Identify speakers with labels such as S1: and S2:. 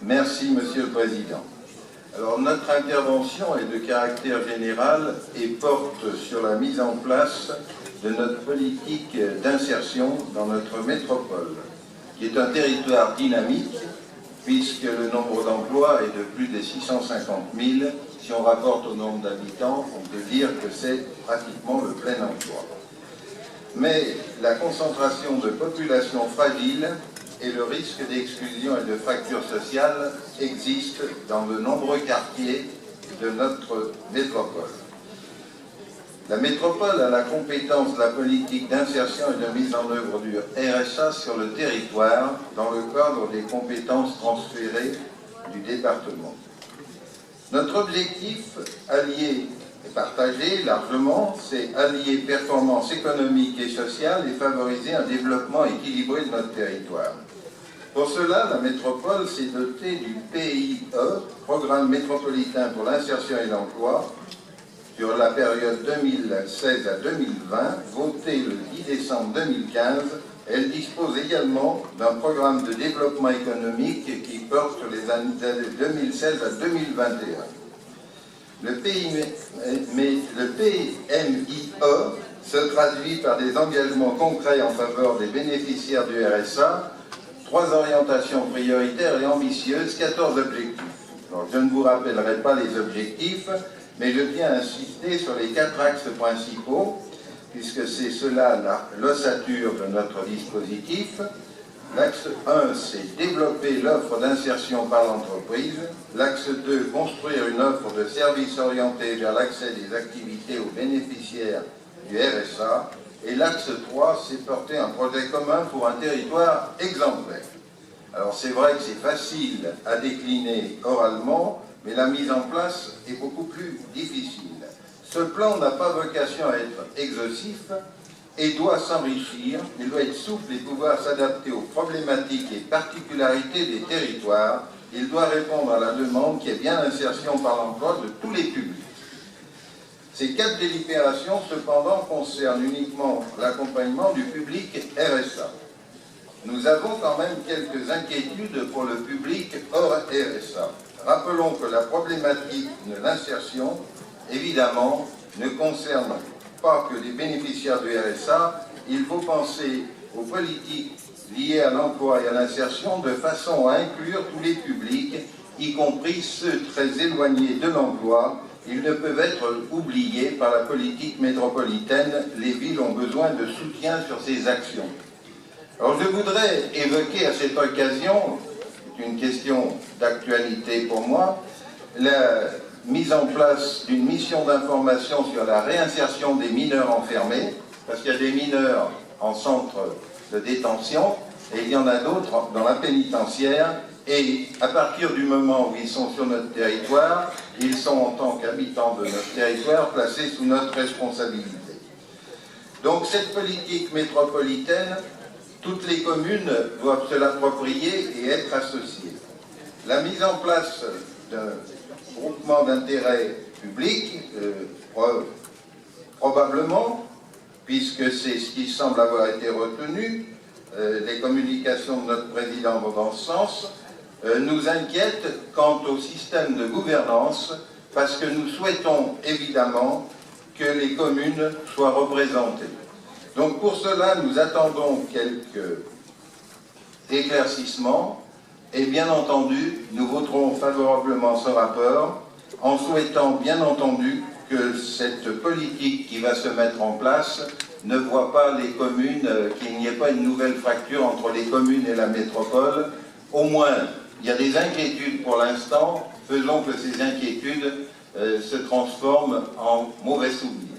S1: Merci, Monsieur le Président. Alors, notre intervention est de caractère général et porte sur la mise en place de notre politique d'insertion dans notre métropole, qui est un territoire dynamique, puisque le nombre d'emplois est de plus de 650 000. Si on rapporte au nombre d'habitants, on peut dire que c'est pratiquement le plein emploi. Mais la concentration de populations fragiles et le risque d'exclusion et de fracture sociale existent dans de nombreux quartiers de notre métropole. La métropole a la compétence de la politique d'insertion et de mise en œuvre du RSA sur le territoire dans le cadre des compétences transférées du département. Notre objectif allié et partagé largement, c'est allier performance économique et sociale et favoriser un développement équilibré de notre territoire. Pour cela, la métropole s'est dotée du PIE, Programme métropolitain pour l'insertion et l'emploi, sur la période 2016 à 2020, voté le 10 décembre 2015. Elle dispose également d'un programme de développement économique qui porte sur les années 2016 à 2021. Le PMIE se traduit par des engagements concrets en faveur des bénéficiaires du RSA, 3 orientations prioritaires et ambitieuses, 14 objectifs. Alors, je ne vous rappellerai pas les objectifs, mais je tiens à insister sur les 4 axes principaux, puisque c'est cela l'ossature de notre dispositif. L'axe 1, c'est développer l'offre d'insertion par l'entreprise. L'axe 2, construire une offre de services orientés vers l'accès des activités aux bénéficiaires du RSA. Et l'axe 3, c'est porter un projet commun pour un territoire exemplaire. Alors c'est vrai que c'est facile à décliner oralement, mais la mise en place est beaucoup plus difficile. Ce plan n'a pas vocation à être exhaustif et doit s'enrichir, il doit être souple et pouvoir s'adapter aux problématiques et particularités des territoires. Il doit répondre à la demande qui est bien l'insertion par l'emploi de tous les publics. Ces 4 délibérations, cependant, concernent uniquement l'accompagnement du public RSA. Nous avons quand même quelques inquiétudes pour le public hors RSA. Rappelons que la problématique de l'insertion, évidemment, ne concerne pas que les bénéficiaires du RSA. Il faut penser aux politiques liées à l'emploi et à l'insertion de façon à inclure tous les publics, y compris ceux très éloignés de l'emploi. Ils ne peuvent être oubliés par la politique métropolitaine. Les villes ont besoin de soutien sur ces actions. Alors je voudrais évoquer à cette occasion, c'est une question d'actualité pour moi, la mise en place d'une mission d'information sur la réinsertion des mineurs enfermés, parce qu'il y a des mineurs en centre de détention et il y en a d'autres dans la pénitentiaire. Et à partir du moment où ils sont sur notre territoire, ils sont en tant qu'habitants de notre territoire placés sous notre responsabilité. Donc cette politique métropolitaine, toutes les communes doivent se l'approprier et être associées. La mise en place d'un groupement d'intérêt public, probablement, puisque c'est ce qui semble avoir été retenu, les communications de notre président vont dans ce sens, nous inquiète quant au système de gouvernance, parce que nous souhaitons évidemment que les communes soient représentées. Donc pour cela, nous attendons quelques éclaircissements et bien entendu, nous voterons favorablement ce rapport en souhaitant bien entendu que cette politique qui va se mettre en place ne voit pas les communes, qu'il n'y ait pas une nouvelle fracture entre les communes et la métropole. Au moins, il y a des inquiétudes pour l'instant, faisons que ces inquiétudes se transforment en mauvais souvenirs.